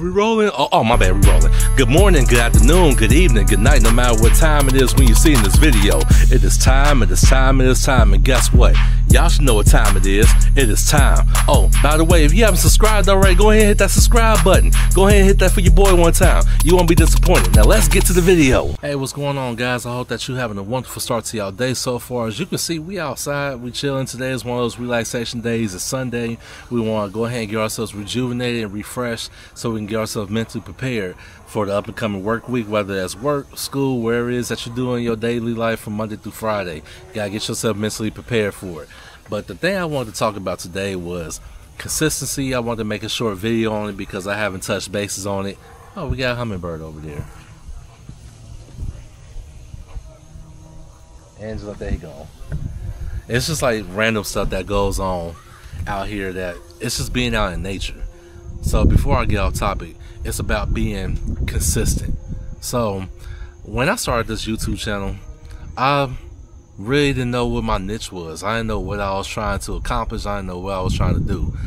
we rolling? Oh, my bad, we rolling. Good morning, good afternoon, good evening, good night, no matter what time it is when you're seeing this video. It is time, it is time, it is time, and guess what? Y'all should know what time it is. It is time. Oh, by the way, if you haven't subscribed already, go ahead and hit that subscribe button. Go ahead and hit that for your boy one time. You won't be disappointed. Now let's get to the video. Hey, what's going on, guys? I hope that you're having a wonderful start to y'all day so far. As you can see, we outside, we chilling. Today is one of those relaxation days. It's Sunday. We want to go ahead and get ourselves rejuvenated and refreshed so we can get ourselves mentally prepared for the up and coming work week, whether that's work, school, wherever it is that you're doing your daily life from Monday through Friday. You gotta get yourself mentally prepared for it. But the thing I wanted to talk about today was consistency. I wanted to make a short video on it because I haven't touched bases on it. Oh, we got a hummingbird over there. Angela, there you go. It's just like random stuff that goes on out here that it's just being out in nature. So before I get off topic, it's about being consistent. So when I started this YouTube channel, I really didn't know what my niche was. I didn't know what I was trying to accomplish. I didn't know what I was trying to do.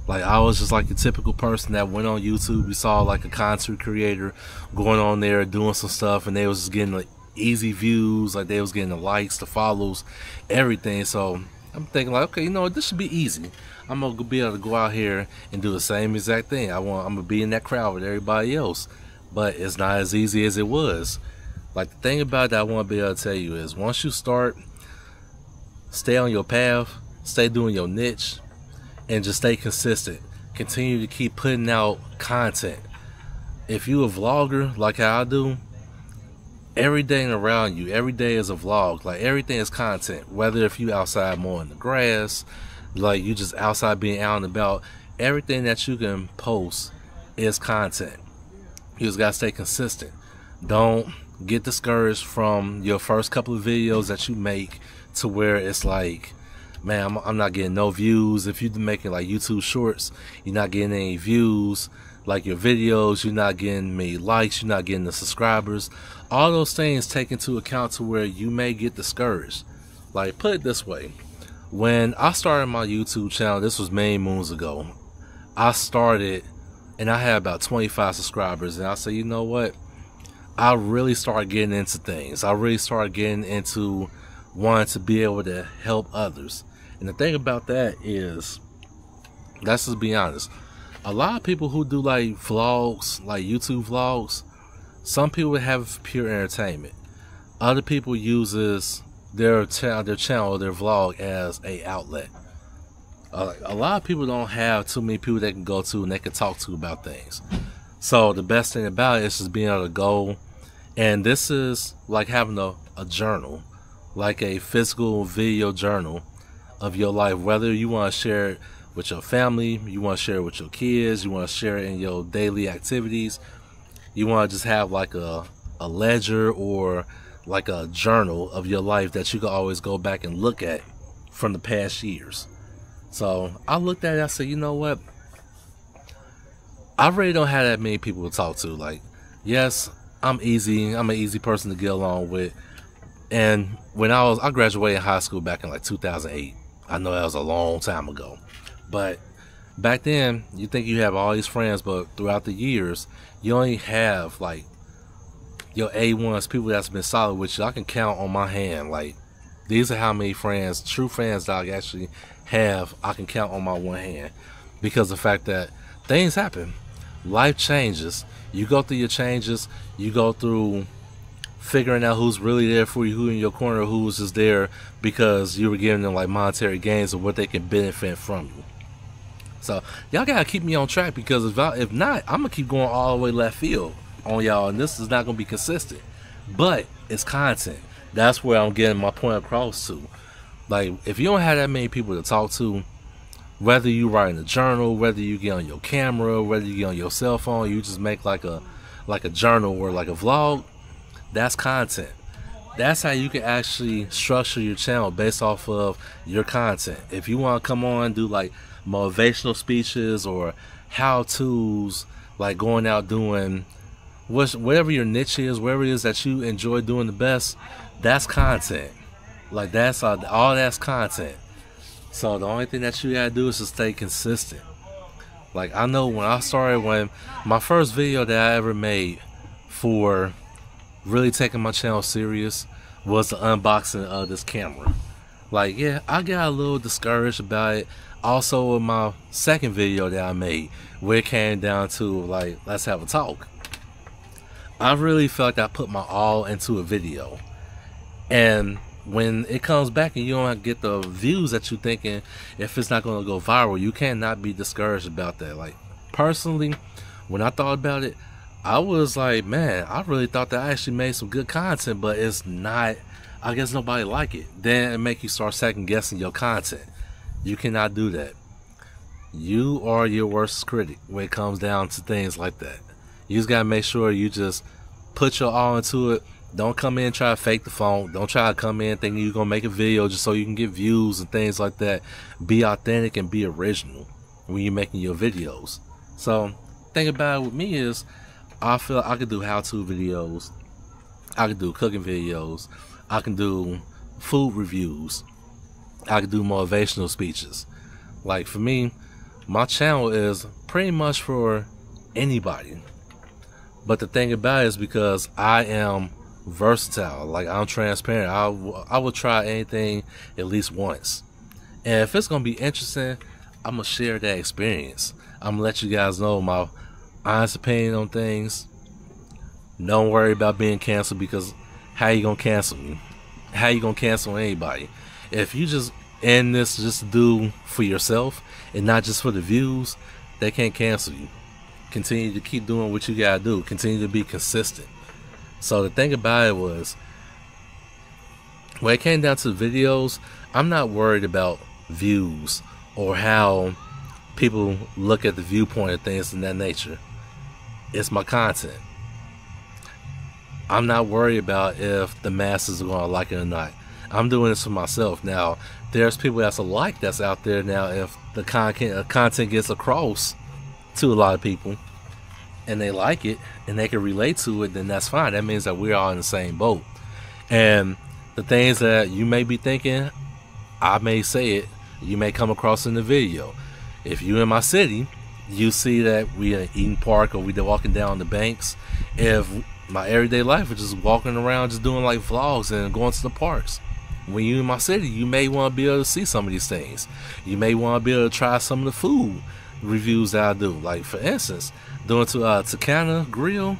Like, I was just like the typical person that went on YouTube. We saw like a content creator going on there doing some stuff, and they was just getting like easy views, like they was getting the likes, the follows, everything. So I'm thinking like, okay, you know what, this should be easy. I'm gonna be able to go out here and do the same exact thing. I'm gonna be in that crowd with everybody else. But it's not as easy as it was. Like, the thing about that I want to be able to tell you is, once you start, stay on your path, stay doing your niche, and just stay consistent. Continue to keep putting out content. If you a vlogger like how I do, everything around you, every day is a vlog. Like, everything is content. Whether if you outside mowing the grass, like you just outside being out and about, everything that you can post is content. You just gotta stay consistent. Don't get discouraged from your first couple of videos that you make to where it's like, man, I'm not getting no views. If you're making like YouTube shorts, you're not getting any views. Like your videos, you're not getting many likes, you're not getting the subscribers. All those things take into account to where you may get discouraged. Like, put it this way, when I started my YouTube channel, this was many moons ago, I started and I had about 25 subscribers, and I said, you know what, I really started getting into things. I really started getting into wanting to be able to help others. And the thing about that is, let's just be honest, a lot of people who do like vlogs, like YouTube vlogs, some people have pure entertainment. Other people uses their channel, their vlog as a outlet. A lot of people don't have too many people they can go to and they can talk to about things. So the best thing about it is just being able to go, and this is like having a journal, like a physical video journal of your life. Whether you want to share it with your family, you want to share it with your kids, you want to share it in your daily activities, you want to just have like a ledger or like a journal of your life that you can always go back and look at from the past years. So I looked at it, I said, you know what, I really don't have that many people to talk to. Like, yes, I'm an easy person to get along with. And when I graduated high school back in like 2008. I know that was a long time ago, but back then you think you have all these friends, but throughout the years you only have like your A1s, people that's been solid with you. I can count on my hand, like, these are how many friends, true friends, that I actually have. I can count on my one hand, because of the fact that things happen, life changes, you go through your changes, you go through figuring out who's really there for you, who in your corner, who's just there because you were giving them like monetary gains of what they can benefit from you. So y'all gotta keep me on track, because if not, I'm gonna keep going all the way left field on y'all, and this is not gonna be consistent. But it's content. That's where I'm getting my point across to. Like, if you don't have that many people to talk to, whether you write in a journal, whether you get on your camera, whether you get on your cell phone, you just make like a journal or like a vlog, that's content. That's how you can actually structure your channel based off of your content. If you want to come on and do like motivational speeches or how-tos, like going out doing whatever your niche is, whatever it is that you enjoy doing the best, that's content. Like, that's all that's content. So the only thing that you gotta do is to stay consistent. Like, I know when my first video that I ever made for really taking my channel serious was the unboxing of this camera. Like, yeah, I got a little discouraged about it. Also with my second video that I made, where it came down to like, let's have a talk. I really felt like I put my all into a video, and when it comes back and you don't get the views that you're thinking, if it's not going to go viral, you cannot be discouraged about that. Like, personally, when I thought about it, I was like, man, I really thought that I actually made some good content, but it's not, I guess nobody like it. Then it make you start second guessing your content. You cannot do that. You are your worst critic when it comes down to things like that. You just gotta make sure you just put your all into it. Don't come in and try to fake the phone. Don't try to come in thinking you're gonna make a video just so you can get views and things like that. Be authentic and be original when you're making your videos. So, thing about it with me is, I feel I could do how-to videos. I could do cooking videos. I can do food reviews. I could do motivational speeches. Like, for me, my channel is pretty much for anybody. But the thing about it is, because I am versatile, like, I'm transparent, I will try anything at least once. And if it's gonna be interesting, I'm gonna share that experience. I'm gonna let you guys know my honest opinion on things. Don't worry about being canceled, because how you gonna cancel me? How you gonna cancel anybody? If you just end this just to do for yourself and not just for the views, they can't cancel you. Continue to keep doing what you gotta do. Continue to be consistent. So the thing about it was, when it came down to videos, I'm not worried about views or how people look at the viewpoint of things in that nature. It's my content. I'm not worried about if the masses are gonna like it or not. I'm doing this for myself. Now, there's people that's alike that's out there. Now, if the content gets across to a lot of people and they like it and they can relate to it, then that's fine. That means that we're all in the same boat. And the things that you may be thinking, I may say it, you may come across in the video. If you're in my city, you see that we in Eden Park or we walking down the banks. If my everyday life is just walking around, just doing like vlogs and going to the parks. When you're in my city, you may want to be able to see some of these things. You may want to be able to try some of the food reviews that I do. Like, for instance, going to Takana Grill,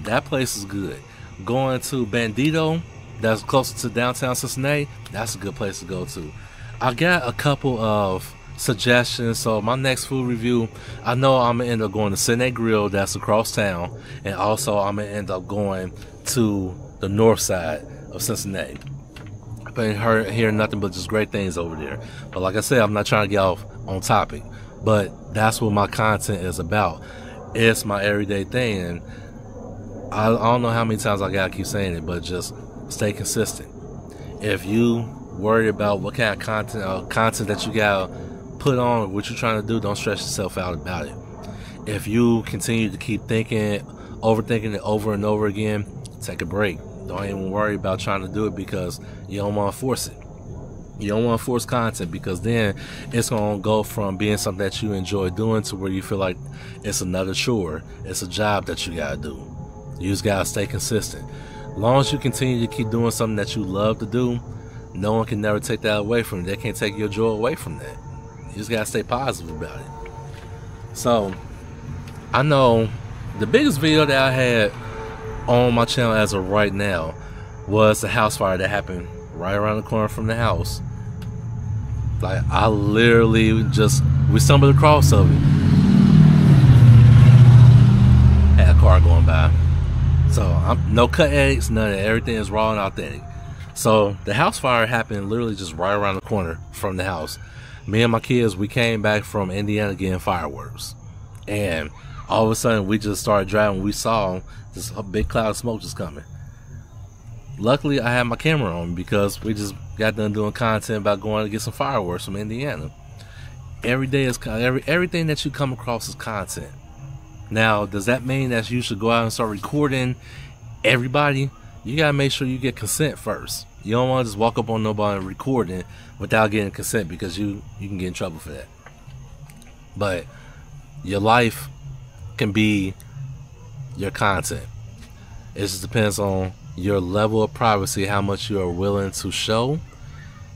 that place is good. Going to Bandito, that's closer to downtown Cincinnati, that's a good place to go to. I got a couple of suggestions. So my next food review, I know I'm gonna end up going to Cincinnati Grill, that's across town, and also I'm gonna end up going to the north side of Cincinnati. I've been hearing nothing but just great things over there. But like I said, I'm not trying to get off on topic, but that's what my content is about. It's my everyday thing, and I don't know how many times I gotta keep saying it, but just stay consistent. If you worry about what kind of content that you gotta put on, what you're trying to do, don't stress yourself out about it. If you continue to keep overthinking it over and over again, take a break. Don't even worry about trying to do it, because you don't want to force it. You don't want to force content, because then it's going to go from being something that you enjoy doing to where you feel like it's another chore. It's a job that you got to do. You just got to stay consistent. As long as you continue to keep doing something that you love to do, no one can never take that away from you. They can't take your joy away from that. You just got to stay positive about it. So, I know the biggest video that I had on my channel as of right now was the house fire that happened right around the corner from the house. Like, I literally we stumbled across of it. Had a car going by. So, no cut edits, none of that. Everything is raw and authentic. So, the house fire happened literally just right around the corner from the house. Me and my kids, we came back from Indiana getting fireworks. And all of a sudden, we just started driving. We saw this big cloud of smoke just coming. Luckily, I had my camera on, because we just got done doing content about going to get some fireworks from Indiana. Every day is everything that you come across is content. Now, does that mean that you should go out and start recording everybody? You gotta make sure you get consent first. You don't want to just walk up on nobody recording without getting consent, because you can get in trouble for that. But Your life can be your content. It just depends on your level of privacy, how much you are willing to show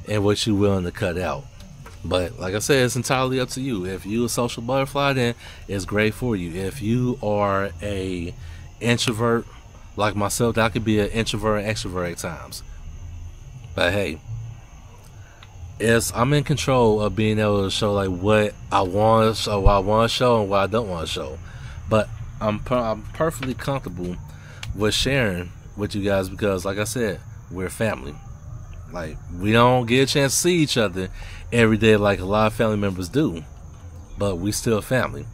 and what you're willing to cut out. But like I said, it's entirely up to you. If you're a social butterfly, then it's great for you. If you are a introvert like myself, that could be an introvert and extrovert at times. But hey, I'm in control of being able to show like what I want to show, and what I don't want to show. But I'm perfectly comfortable with sharing with you guys because, like I said, we're family. Like, we don't get a chance to see each other every day like a lot of family members do, but we still family.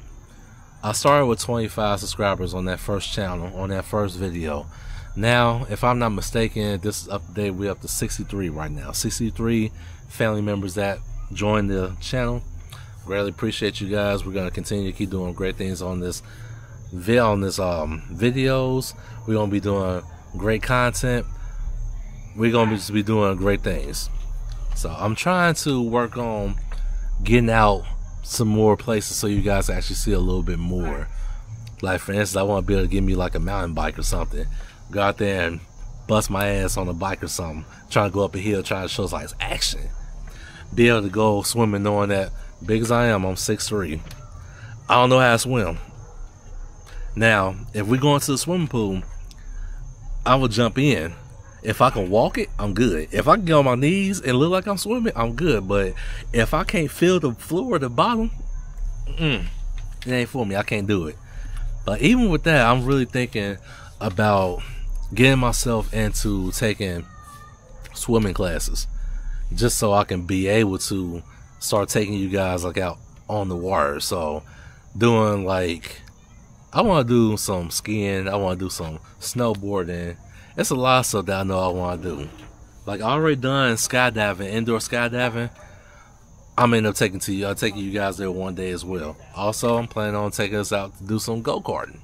I started with 25 subscribers on that first channel, on that first video. Now, if I'm not mistaken, this is up to date. We're up to 63 right now. 63 family members that joined the channel. Greatly appreciate you guys. We're gonna continue to keep doing great things on this videos. We're gonna be doing great content. We're gonna be doing great things. So I'm trying to work on getting out some more places so you guys actually see a little bit more. Like, for instance, I want to be able to give me like a mountain bike or something. Go out there and bust my ass on a bike or something. Trying to go up a hill, trying to show like action. Be able to go swimming knowing that, big as I am, I'm 6'3". I don't know how to swim. Now, if we go into the swimming pool, I will jump in. If I can walk it, I'm good. If I can get on my knees and look like I'm swimming, I'm good. But if I can't feel the floor at the bottom, it ain't for me. I can't do it. But even with that, I'm really thinking about getting myself into taking swimming classes, just so I can be able to start taking you guys like out on the water. So doing like, I want to do some skiing, I want to do some snowboarding. It's a lot of stuff that I know I want to do. Like, I already done skydiving, indoor skydiving. I'm end up taking you guys there one day as well. Also, I'm planning on taking us out to do some go-karting.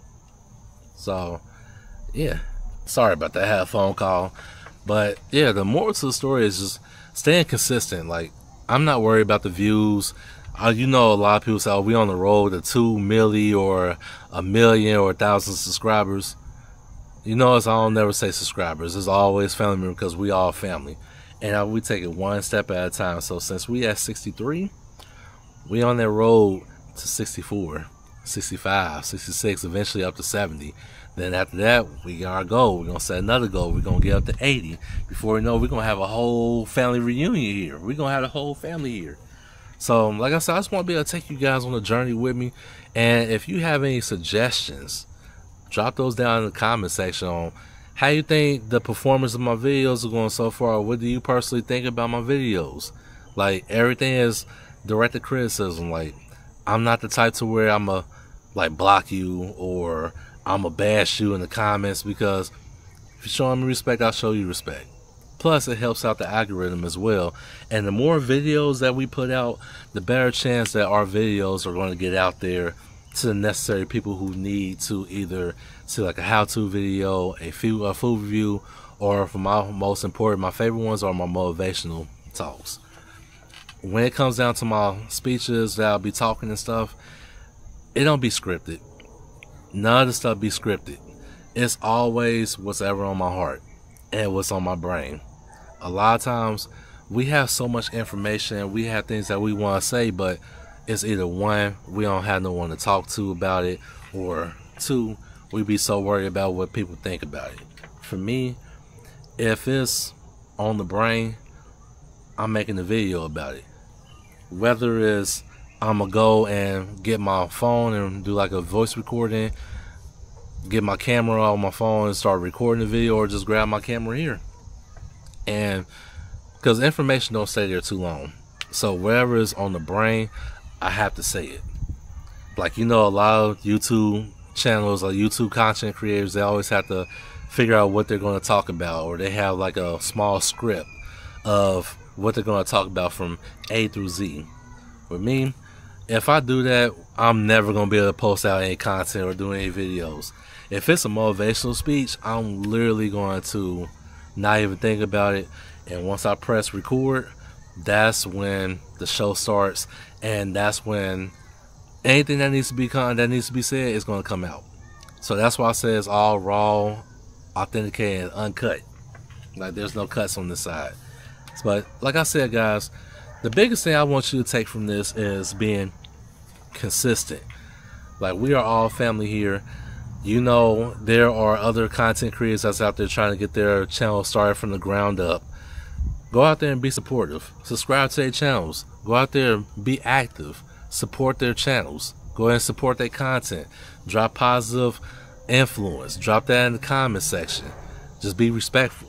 So, yeah. Sorry about that. I had a phone call. But, yeah, the moral to the story is just staying consistent. Like, I'm not worried about the views. You know, a lot of people say, oh, we on the road to 2 million or 1 million or 1,000 subscribers. You notice I don't never say subscribers. It's always family members because we all family. And we take it one step at a time. So since we at 63, we on that road to 64, 65, 66, eventually up to 70. Then after that, we got our goal. We're going to set another goal. We're going to get up to 80. Before we know, we're going to have a whole family reunion here. We're going to have a whole family here. So, like I said, I just want to be able to take you guys on a journey with me. And if you have any suggestions, drop those down in the comment section on how you think the performance of my videos are going so far. What do you personally think about my videos? Like, everything is directed criticism. Like, I'm not the type to where I'm a like block you or I'm a bash you in the comments, because if you're showing me respect, I'll show you respect. Plus, it helps out the algorithm as well. And the more videos that we put out, the better chance that our videos are going to get out there to the necessary people who need to either see like a how-to video, a food review, or for my most important, my favorite ones are my motivational talks. When it comes down to my speeches that I'll be talking and stuff, it don't be scripted. None of the stuff be scripted. It's always what's ever on my heart and what's on my brain. A lot of times we have so much information, we have things that we want to say, but it's either one, we don't have no one to talk to about it, or two, we be so worried about what people think about it. For me, if it's on the brain, I'm making a video about it. Whether it's I'm gonna go and get my phone and do like a voice recording, get my camera on my phone and start recording the video, or just grab my camera here. And because information don't stay there too long, so whatever is on the brain, I have to say it. Like, you know, a lot of YouTube channels or YouTube content creators, they always have to figure out what they're going to talk about, or they have like a small script of what they're going to talk about from A through Z. With me, if I do that, I'm never going to be able to post out any content or do any videos. If it's a motivational speech, I'm literally going to not even think about it, and once I press record, that's when the show starts, and that's when anything that needs to be said is going to come out. So that's why I say it's all raw, authenticated, and uncut. Like there's no cuts on this side. But like I said, guys, the biggest thing I want you to take from this is being consistent. Like, we are all family here. You know, there are other content creators that's out there trying to get their channel started from the ground up. Go out there and be supportive. Subscribe to their channels. Go out there and be active. Support their channels. Go ahead and support their content. Drop positive influence. Drop that in the comment section. Just be respectful.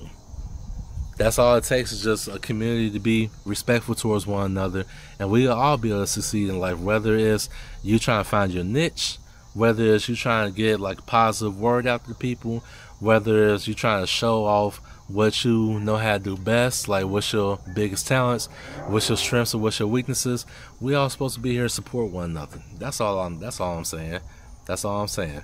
That's all it takes, is just a community to be respectful towards one another, and we'll all be able to succeed in life. Whether it's you trying to find your niche, whether it's you trying to get like a positive word out to people, whether it's you trying to show off what you know how to do best, like what's your biggest talents, what's your strengths, or what's your weaknesses. We all supposed to be here to support one another. That's all I'm saying. That's all I'm saying.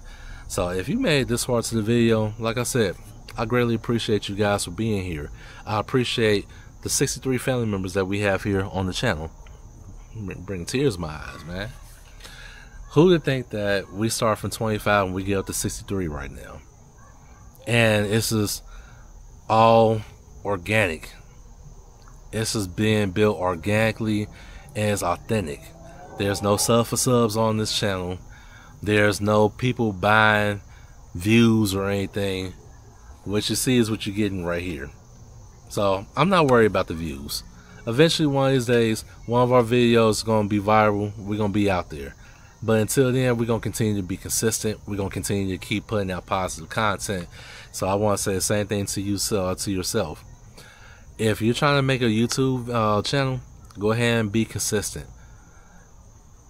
So if you made this far to the video, like I said, I greatly appreciate you guys for being here. I appreciate the 63 family members that we have here on the channel. Bringing tears to my eyes, man. Who would think that we start from 25 and we get up to 63 right now? And it's just all organic. It's just being built organically and it's authentic. There's no sub for subs on this channel. There's no people buying views or anything. What you see is what you're getting right here. So I'm not worried about the views. Eventually, one of these days, one of our videos is going to be viral. We're going to be out there. But until then, we're going to continue to be consistent. We're going to continue to keep putting out positive content. So I want to say the same thing to you, to yourself. If you're trying to make a YouTube channel, go ahead and be consistent.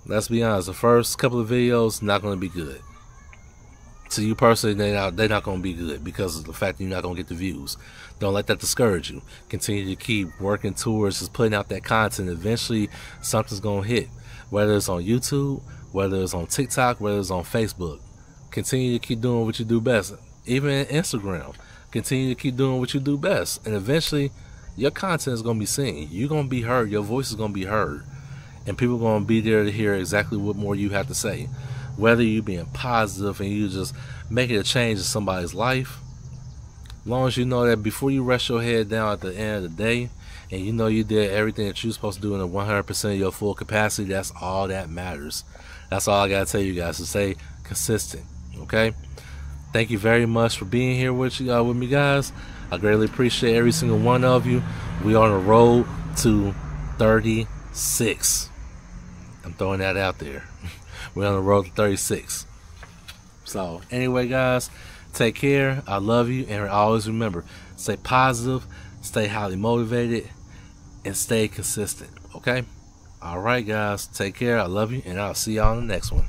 Let's be honest, the first couple of videos not going to be good. To you personally, they're not going to be good because of the fact that you're not going to get the views. Don't let that discourage you. Continue to keep working towards just putting out that content. Eventually, something's going to hit. Whether it's on YouTube, whether it's on TikTok, whether it's on Facebook. Continue to keep doing what you do best. Even in Instagram, continue to keep doing what you do best. And eventually, your content is going to be seen. You're going to be heard. Your voice is going to be heard. And people are going to be there to hear exactly what more you have to say. Whether you being positive and you just making a change in somebody's life, as long as you know that before you rest your head down at the end of the day, and you know you did everything that you're supposed to do in 100% of your full capacity, that's all that matters. That's all I gotta tell you guys, to stay consistent. Okay? Thank you very much for being here with me, guys. I greatly appreciate every single one of you. We are on the road to 36. I'm throwing that out there. We're on the road to 36. So anyway, guys, take care. I love you, and always remember, stay positive, stay highly motivated, and stay consistent. Okay? All right, guys, take care. I love you, and I'll see y'all on the next one.